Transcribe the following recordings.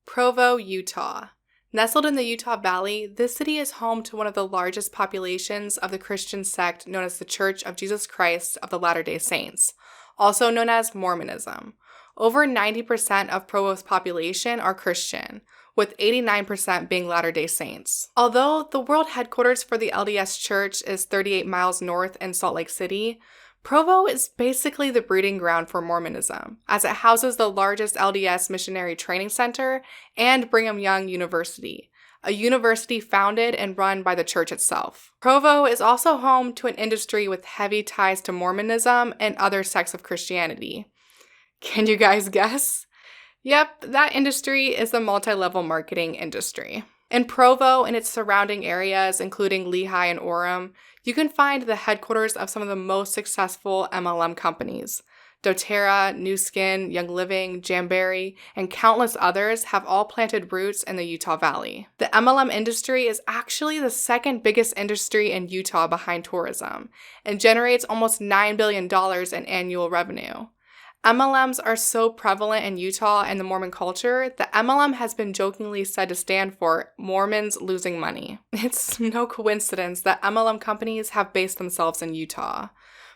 Provo, Utah. Nestled in the Utah Valley, this city is home to one of the largest populations of the Christian sect known as the Church of Jesus Christ of the Latter-day Saints, also known as Mormonism. Over 90% of Provo's population are Christian, with 89% being Latter-day Saints. Although the world headquarters for the LDS Church is 38 miles north in Salt Lake City, Provo is basically the breeding ground for Mormonism, as it houses the largest LDS missionary training center and Brigham Young University, a university founded and run by the church itself. Provo is also home to an industry with heavy ties to Mormonism and other sects of Christianity. Can you guys guess? Yep, that industry is the multi-level marketing industry. In Provo and its surrounding areas, including Lehi and Orem, you can find the headquarters of some of the most successful MLM companies. Doterra, NuSkin, Young Living, Jamberry, and countless others have all planted roots in the Utah Valley. The MLM industry is actually the second biggest industry in Utah behind tourism, and generates almost $9 billion in annual revenue. MLMs are so prevalent in Utah and the Mormon culture that MLM has been jokingly said to stand for Mormons losing money. It's no coincidence that MLM companies have based themselves in Utah.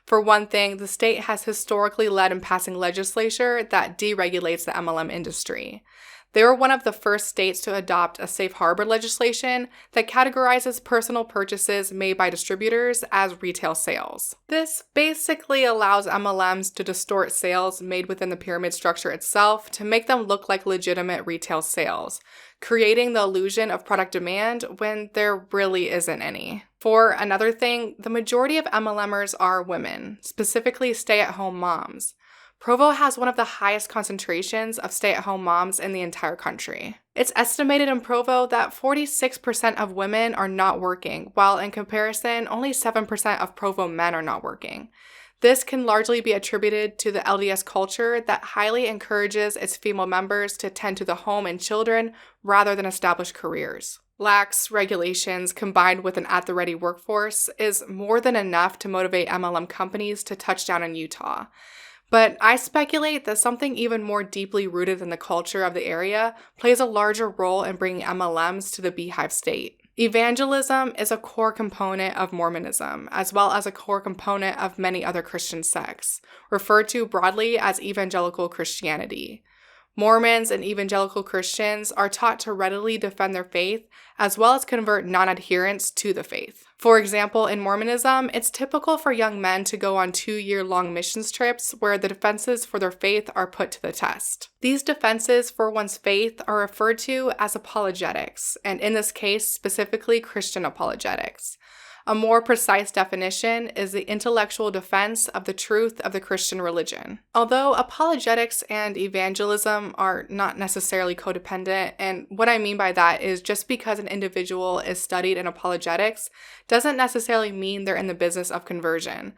For one thing, the state has historically led in passing legislation that deregulates the MLM industry. They were one of the first states to adopt a safe harbor legislation that categorizes personal purchases made by distributors as retail sales. This basically allows MLMs to distort sales made within the pyramid structure itself to make them look like legitimate retail sales, creating the illusion of product demand when there really isn't any. For another thing, the majority of MLMers are women, specifically stay-at-home moms. Provo has one of the highest concentrations of stay-at-home moms in the entire country. It's estimated in Provo that 46% of women are not working, while in comparison, only 7% of Provo men are not working. This can largely be attributed to the LDS culture that highly encourages its female members to tend to the home and children rather than establish careers. Lax regulations combined with an at-the-ready workforce is more than enough to motivate MLM companies to touch down in Utah. But I speculate that something even more deeply rooted in the culture of the area plays a larger role in bringing MLMs to the Beehive State. Evangelism is a core component of Mormonism, as well as a core component of many other Christian sects, referred to broadly as evangelical Christianity. Mormons and evangelical Christians are taught to readily defend their faith, as well as convert non-adherents to the faith. For example, in Mormonism, it's typical for young men to go on 2-year-long missions trips where the defenses for their faith are put to the test. These defenses for one's faith are referred to as apologetics, and in this case, specifically Christian apologetics. A more precise definition is the intellectual defense of the truth of the Christian religion. Although apologetics and evangelism are not necessarily codependent, and what I mean by that is just because an individual is studied in apologetics doesn't necessarily mean they're in the business of conversion.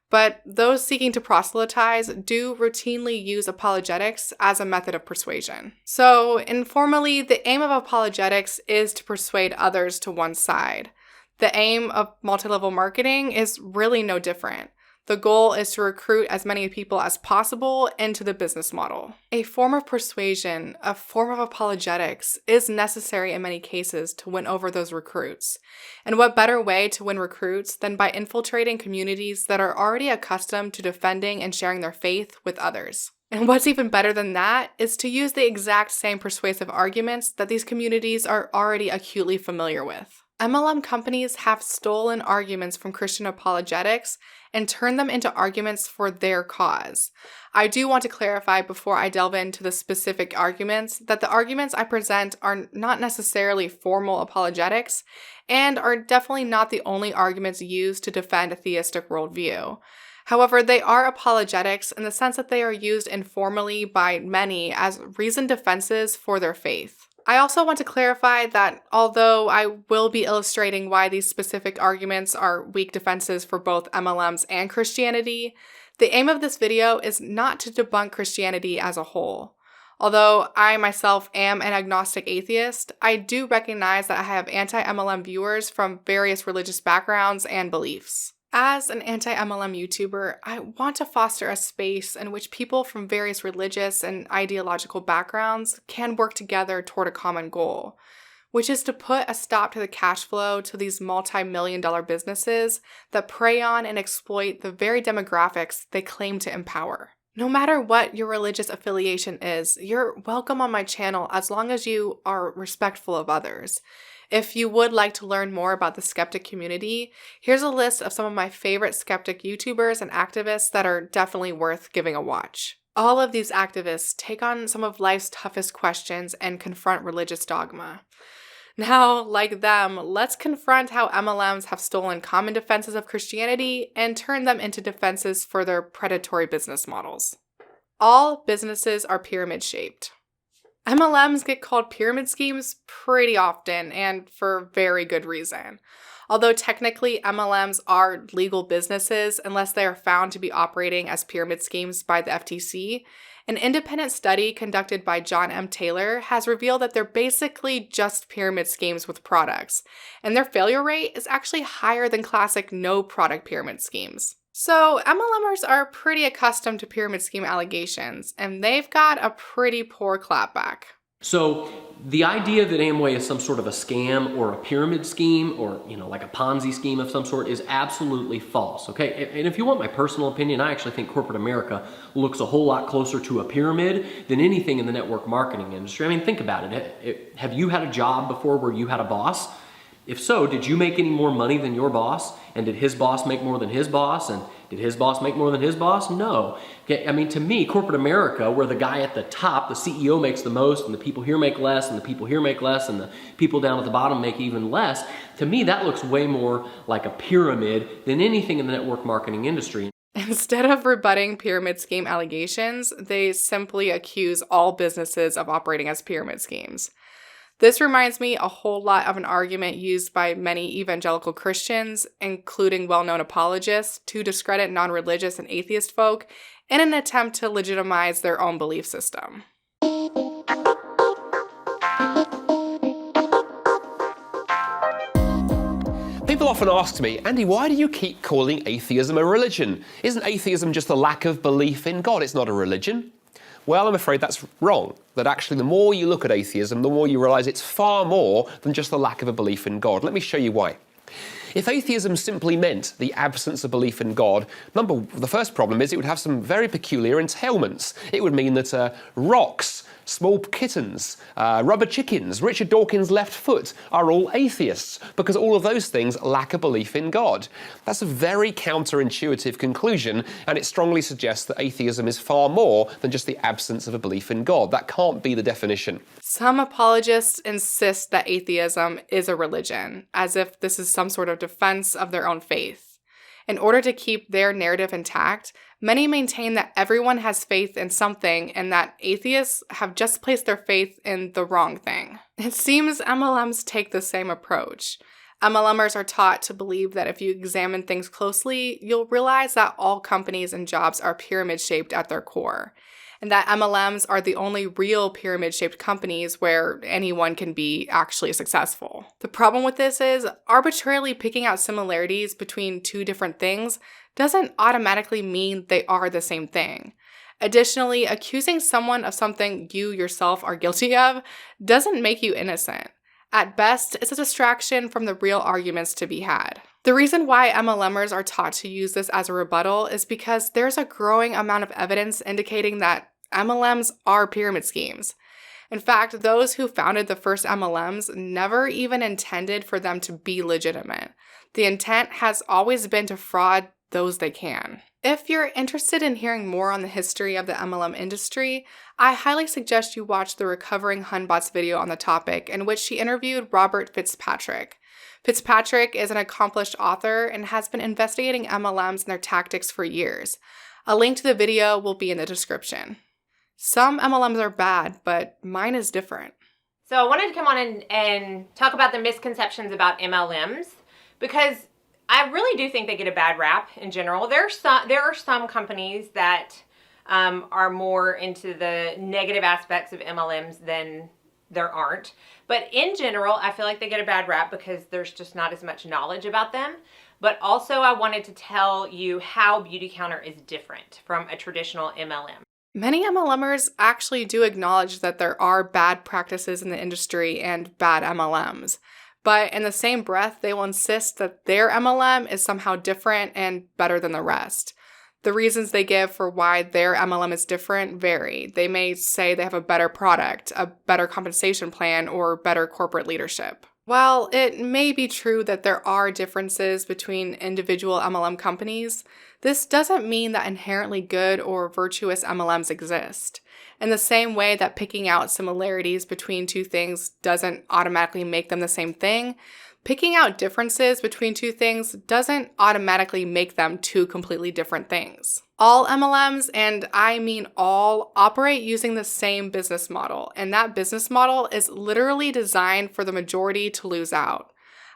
But those seeking to proselytize do routinely use apologetics as a method of persuasion. So, informally, the aim of apologetics is to persuade others to one's side. The aim of multi-level marketing is really no different. The goal is to recruit as many people as possible into the business model. A form of persuasion, a form of apologetics, is necessary in many cases to win over those recruits. And what better way to win recruits than by infiltrating communities that are already accustomed to defending and sharing their faith with others? And what's even better than that is to use the exact same persuasive arguments that these communities are already acutely familiar with. MLM companies have stolen arguments from Christian apologetics and turned them into arguments for their cause. I do want to clarify before I delve into the specific arguments that the arguments I present are not necessarily formal apologetics and are definitely not the only arguments used to defend a theistic worldview. However, they are apologetics in the sense that they are used informally by many as reasoned defenses for their faith. I also want to clarify that although I will be illustrating why these specific arguments are weak defenses for both MLMs and Christianity, the aim of this video is not to debunk Christianity as a whole. Although I myself am an agnostic atheist, I do recognize that I have anti-MLM viewers from various religious backgrounds and beliefs. As an anti-MLM YouTuber, I want to foster a space in which people from various religious and ideological backgrounds can work together toward a common goal, which is to put a stop to the cash flow to these multi-million-dollar businesses that prey on and exploit the very demographics they claim to empower. No matter what your religious affiliation is, you're welcome on my channel as long as you are respectful of others. If you would like to learn more about the skeptic community, here's a list of some of my favorite skeptic YouTubers and activists that are definitely worth giving a watch. All of these activists take on some of life's toughest questions and confront religious dogma. Now, like them, let's confront how MLMs have stolen common defenses of Christianity and turned them into defenses for their predatory business models. All businesses are pyramid-shaped. MLMs get called pyramid schemes pretty often, and for very good reason. Although technically MLMs are legal businesses unless they are found to be operating as pyramid schemes by the FTC, an independent study conducted by John M. Taylor has revealed that they're basically just pyramid schemes with products, and their failure rate is actually higher than classic no-product pyramid schemes. So MLMers are pretty accustomed to pyramid scheme allegations, and they've got a pretty poor clapback. So the idea that Amway is some sort of a scam or a pyramid scheme or, like a Ponzi scheme of some sort is absolutely false, okay? And if you want my personal opinion, I actually think corporate America looks a whole lot closer to a pyramid than anything in the network marketing industry. I mean, think about it. Have you had a job before where you had a boss? If so, did you make any more money than your boss? And did his boss make more than his boss? And did his boss make more than his boss? No. Okay, I mean, to me, corporate America, where the guy at the top, the CEO, makes the most, and the people here make less, and the people here make less, and the people down at the bottom make even less, to me, that looks way more like a pyramid than anything in the network marketing industry. Instead of rebutting pyramid scheme allegations, they simply accuse all businesses of operating as pyramid schemes. This reminds me a whole lot of an argument used by many evangelical Christians, including well-known apologists, to discredit non-religious and atheist folk in an attempt to legitimize their own belief system. People often ask me, Andy, why do you keep calling atheism a religion? Isn't atheism just a lack of belief in God? It's not a religion. Well, I'm afraid that's wrong. That actually the more you look at atheism, the more you realise it's far more than just the lack of a belief in God. Let me show you why. If atheism simply meant the absence of belief in God, the first problem is it would have some very peculiar entailments. It would mean that rocks, small kittens, rubber chickens, Richard Dawkins' left foot are all atheists because all of those things lack a belief in God. That's a very counterintuitive conclusion, and it strongly suggests that atheism is far more than just the absence of a belief in God. That can't be the definition. Some apologists insist that atheism is a religion, as if this is some sort of defense of their own faith. In order to keep their narrative intact, many maintain that everyone has faith in something and that atheists have just placed their faith in the wrong thing. It seems MLMs take the same approach. MLMers are taught to believe that if you examine things closely, you'll realize that all companies and jobs are pyramid-shaped at their core, and that MLMs are the only real pyramid-shaped companies where anyone can be actually successful. The problem with this is arbitrarily picking out similarities between two different things doesn't automatically mean they are the same thing. Additionally, accusing someone of something you yourself are guilty of doesn't make you innocent. At best, it's a distraction from the real arguments to be had. The reason why MLMers are taught to use this as a rebuttal is because there's a growing amount of evidence indicating that MLMs are pyramid schemes. In fact, those who founded the first MLMs never even intended for them to be legitimate. The intent has always been to fraud those they can. If you're interested in hearing more on the history of the MLM industry, I highly suggest you watch the Recovering Hunbots video on the topic, in which she interviewed Robert Fitzpatrick. Fitzpatrick is an accomplished author and has been investigating MLMs and their tactics for years. A link to the video will be in the description. Some MLMs are bad, but mine is different. So I wanted to come on and talk about the misconceptions about MLMs, because I really do think they get a bad rap in general. There are some companies that are more into the negative aspects of MLMs than there aren't. But in general, I feel like they get a bad rap because there's just not as much knowledge about them. but also I wanted to tell you how Beautycounter is different from a traditional MLM. Many MLMers actually do acknowledge that there are bad practices in the industry and bad MLMs, but in the same breath, they will insist that their MLM is somehow different and better than the rest. The reasons they give for why their MLM is different vary. They may say they have a better product, a better compensation plan, or better corporate leadership. While it may be true that there are differences between individual MLM companies, this doesn't mean that inherently good or virtuous MLMs exist. In the same way that picking out similarities between two things doesn't automatically make them the same thing, picking out differences between two things doesn't automatically make them two completely different things. All MLMs, and I mean all, operate using the same business model, and that business model is literally designed for the majority to lose out.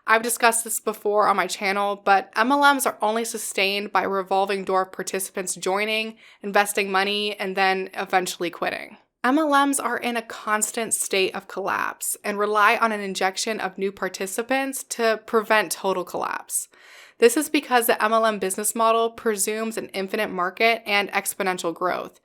I've discussed this before on my channel, but MLMs are only sustained by a revolving door of participants joining, investing money, and then eventually quitting. MLMs are in a constant state of collapse and rely on an injection of new participants to prevent total collapse. This is because the MLM business model presumes an infinite market and exponential growth,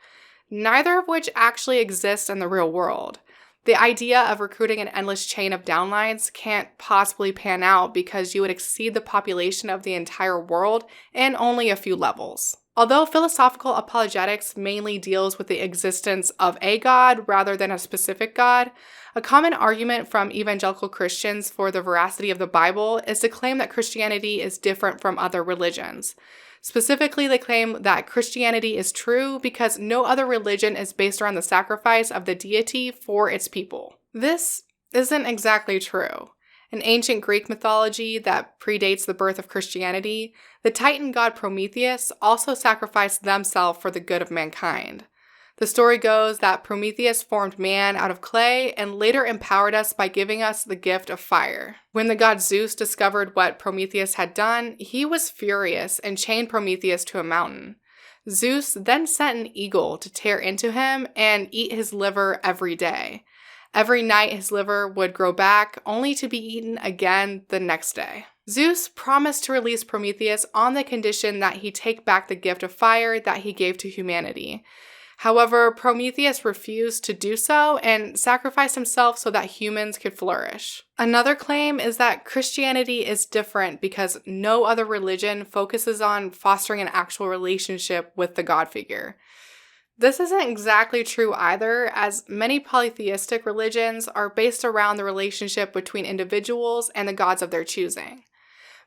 neither of which actually exists in the real world. The idea of recruiting an endless chain of downlines can't possibly pan out because you would exceed the population of the entire world in only a few levels. Although philosophical apologetics mainly deals with the existence of a God rather than a specific God, a common argument from evangelical Christians for the veracity of the Bible is to claim that Christianity is different from other religions. Specifically, they claim that Christianity is true because no other religion is based around the sacrifice of the deity for its people. This isn't exactly true. In ancient Greek mythology that predates the birth of Christianity, the Titan god Prometheus also sacrificed themselves for the good of mankind. The story goes that Prometheus formed man out of clay and later empowered us by giving us the gift of fire. When the god Zeus discovered what Prometheus had done, he was furious and chained Prometheus to a mountain. Zeus then sent an eagle to tear into him and eat his liver every day. Every night his liver would grow back, only to be eaten again the next day. Zeus promised to release Prometheus on the condition that he take back the gift of fire that he gave to humanity. However, Prometheus refused to do so and sacrificed himself so that humans could flourish. Another claim is that Christianity is different because no other religion focuses on fostering an actual relationship with the God figure. This isn't exactly true either, as many polytheistic religions are based around the relationship between individuals and the gods of their choosing.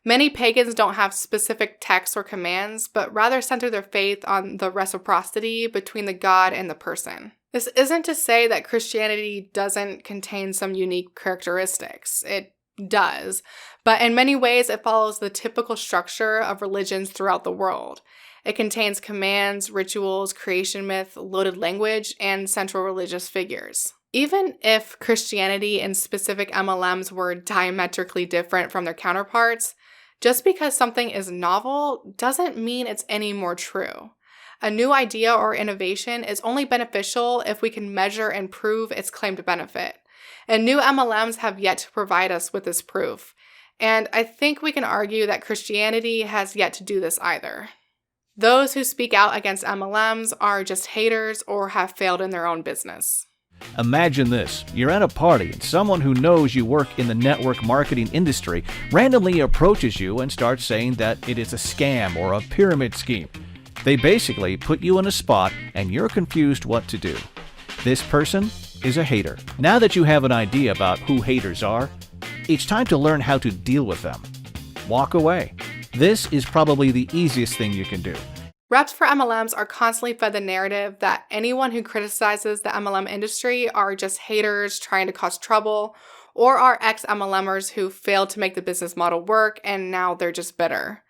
Many pagans don't have specific texts or commands, but rather center their faith on the reciprocity between the god and the person. This isn't to say that Christianity doesn't contain some unique characteristics. It does, but in many ways it follows the typical structure of religions throughout the world. It contains commands, rituals, creation myth, loaded language, and central religious figures. Even if Christianity and specific MLMs were diametrically different from their counterparts, just because something is novel doesn't mean it's any more true. A new idea or innovation is only beneficial if we can measure and prove its claimed benefit. And new MLMs have yet to provide us with this proof. And I think we can argue that Christianity has yet to do this either. Those who speak out against MLMs are just haters or have failed in their own business. Imagine this. You're at a party and someone who knows you work in the network marketing industry randomly approaches you and starts saying that it is a scam or a pyramid scheme. They basically put you in a spot and you're confused what to do. This person is a hater. Now that you have an idea about who haters are, it's time to learn how to deal with them. Walk away. This is probably the easiest thing you can do. Reps for MLMs are constantly fed the narrative that anyone who criticizes the MLM industry are just haters trying to cause trouble, or are ex-MLMers who failed to make the business model work and now they're just bitter.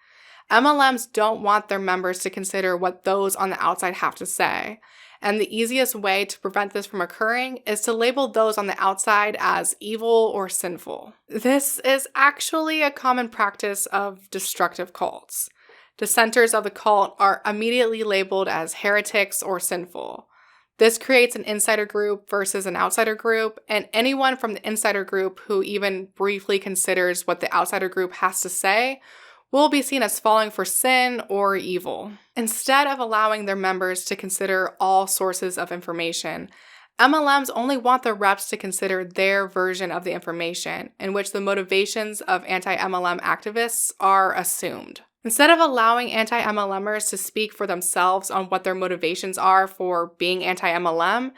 MLMs don't want their members to consider what those on the outside have to say, and the easiest way to prevent this from occurring is to label those on the outside as evil or sinful. This is actually a common practice of destructive cults. Dissenters of the cult are immediately labeled as heretics or sinful. This creates an insider group versus an outsider group, and anyone from the insider group who even briefly considers what the outsider group has to say will be seen as falling for sin or evil. Instead of allowing their members to consider all sources of information, MLMs only want their reps to consider their version of the information, in which the motivations of anti-MLM activists are assumed. Instead of allowing anti-MLMers to speak for themselves on what their motivations are for being anti-MLM,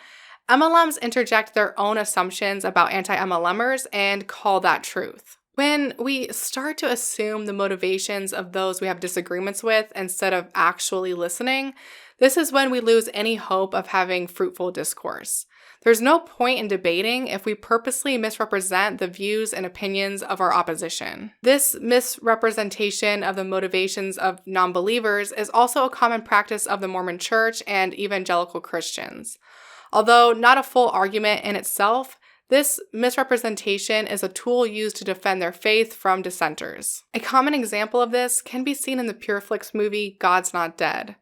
MLMs interject their own assumptions about anti-MLMers and call that truth. When we start to assume the motivations of those we have disagreements with instead of actually listening, this is when we lose any hope of having fruitful discourse. There's no point in debating if we purposely misrepresent the views and opinions of our opposition. This misrepresentation of the motivations of non-believers is also a common practice of the Mormon Church and evangelical Christians. Although not a full argument in itself, this misrepresentation is a tool used to defend their faith from dissenters. A common example of this can be seen in the PureFlix movie God's Not Dead.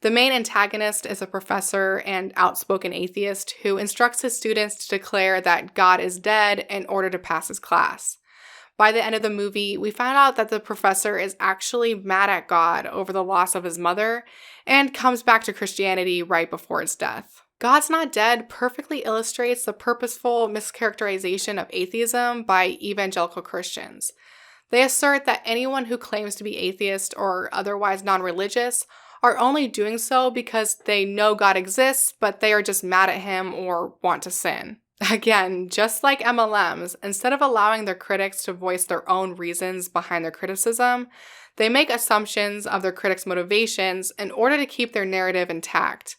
The main antagonist is a professor and outspoken atheist who instructs his students to declare that God is dead in order to pass his class. By the end of the movie, we find out that the professor is actually mad at God over the loss of his mother and comes back to Christianity right before his death. God's Not Dead perfectly illustrates the purposeful mischaracterization of atheism by evangelical Christians. They assert that anyone who claims to be atheist or otherwise non-religious are only doing so because they know God exists, but they are just mad at him or want to sin. Again, just like MLMs, instead of allowing their critics to voice their own reasons behind their criticism, they make assumptions of their critics' motivations in order to keep their narrative intact.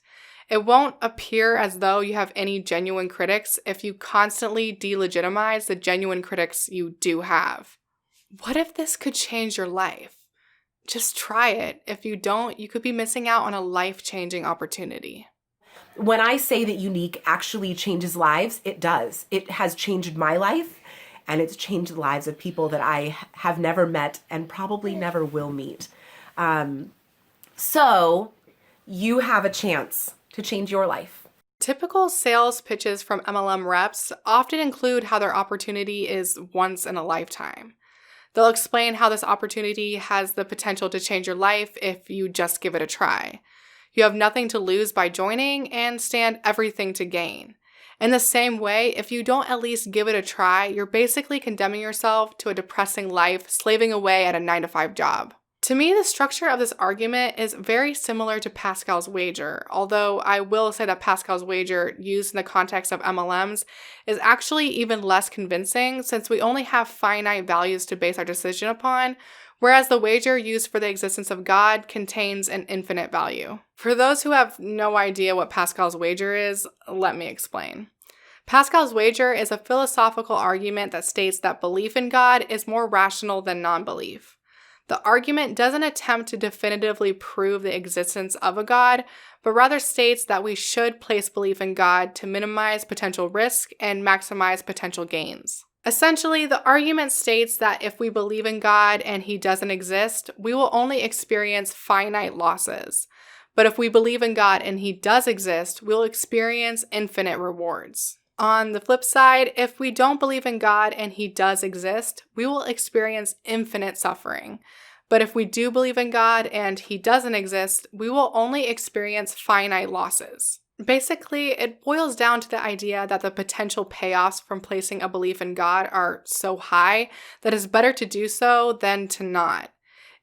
It won't appear as though you have any genuine critics if you constantly delegitimize the genuine critics you do have. What if this could change your life? Just try it. If you don't, you could be missing out on a life-changing opportunity. When I say that unique actually changes lives, it does. It has changed my life, and it's changed the lives of people that I have never met and probably never will meet. So you have a chance to change your life. Typical sales pitches from MLM reps often include how their opportunity is once in a lifetime. They'll explain how this opportunity has the potential to change your life if you just give it a try. You have nothing to lose by joining and stand everything to gain. In the same way, if you don't at least give it a try, you're basically condemning yourself to a depressing life, slaving away at a 9-to-5 job. To me, the structure of this argument is very similar to Pascal's wager, although I will say that Pascal's wager, used in the context of MLMs, is actually even less convincing since we only have finite values to base our decision upon, whereas the wager used for the existence of God contains an infinite value. For those who have no idea what Pascal's wager is, let me explain. Pascal's wager is a philosophical argument that states that belief in God is more rational than non-belief. The argument doesn't attempt to definitively prove the existence of a God, but rather states that we should place belief in God to minimize potential risk and maximize potential gains. Essentially, the argument states that if we believe in God and he doesn't exist, we will only experience finite losses. But if we believe in God and he does exist, we'll experience infinite rewards. On the flip side, if we don't believe in God and he does exist, we will experience infinite suffering. But if we do believe in God and he doesn't exist, we will only experience finite losses. Basically, it boils down to the idea that the potential payoffs from placing a belief in God are so high that it's better to do so than to not.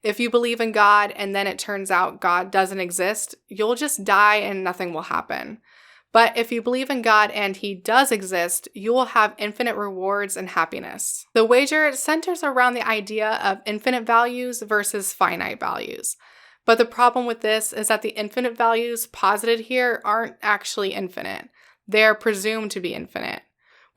If you believe in God and then it turns out God doesn't exist, you'll just die and nothing will happen. But if you believe in God and he does exist, you will have infinite rewards and happiness. The wager centers around the idea of infinite values versus finite values. But the problem with this is that the infinite values posited here aren't actually infinite. They're presumed to be infinite.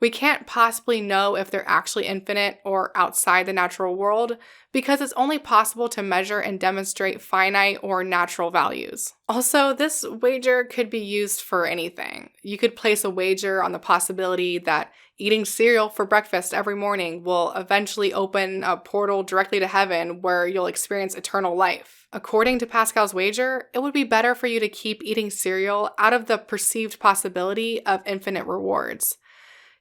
We can't possibly know if they're actually infinite or outside the natural world because it's only possible to measure and demonstrate finite or natural values. Also, this wager could be used for anything. You could place a wager on the possibility that eating cereal for breakfast every morning will eventually open a portal directly to heaven where you'll experience eternal life. According to Pascal's wager, it would be better for you to keep eating cereal out of the perceived possibility of infinite rewards.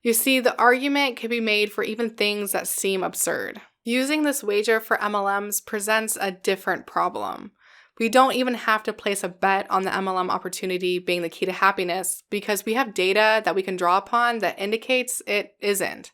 You see, the argument can be made for even things that seem absurd. Using this wager for MLMs presents a different problem. We don't even have to place a bet on the MLM opportunity being the key to happiness because we have data that we can draw upon that indicates it isn't.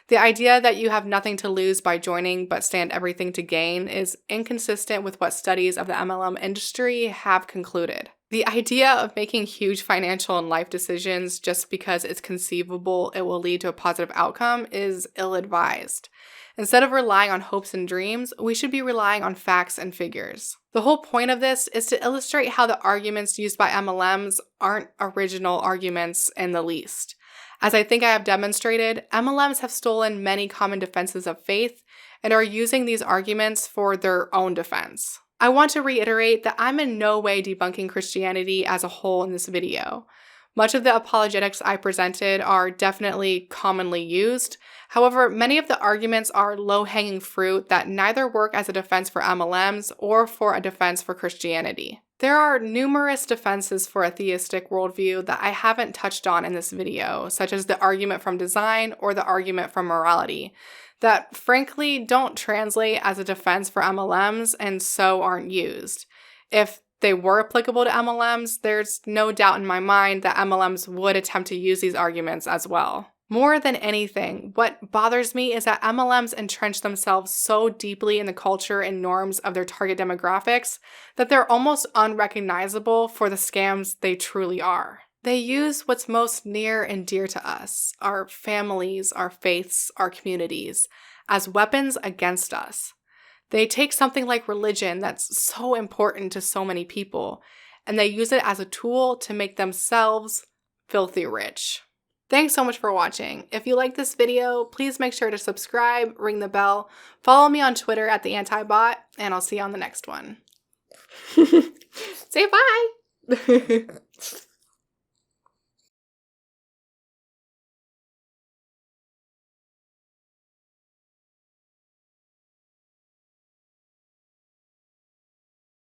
The idea that you have nothing to lose by joining but stand everything to gain is inconsistent with what studies of the MLM industry have concluded. The idea of making huge financial and life decisions just because it's conceivable it will lead to a positive outcome is ill-advised. Instead of relying on hopes and dreams, we should be relying on facts and figures. The whole point of this is to illustrate how the arguments used by MLMs aren't original arguments in the least. As I think I have demonstrated, MLMs have stolen many common defenses of faith and are using these arguments for their own defense. I want to reiterate that I'm in no way debunking Christianity as a whole in this video. Much of the apologetics I presented are definitely commonly used. However, many of the arguments are low-hanging fruit that neither work as a defense for MLMs or for a defense for Christianity. There are numerous defenses for a theistic worldview that I haven't touched on in this video, such as the argument from design or the argument from morality, that frankly don't translate as a defense for MLMs and so aren't used. If they were applicable to MLMs, there's no doubt in my mind that MLMs would attempt to use these arguments as well. More than anything, what bothers me is that MLMs entrench themselves so deeply in the culture and norms of their target demographics that they're almost unrecognizable for the scams they truly are. They use what's most near and dear to us, our families, our faiths, our communities, as weapons against us. They take something like religion that's so important to so many people, and they use it as a tool to make themselves filthy rich. Thanks so much for watching. If you like this video, please make sure to subscribe, ring the bell, follow me on Twitter at the Antibot, and I'll see you on the next one. Say bye!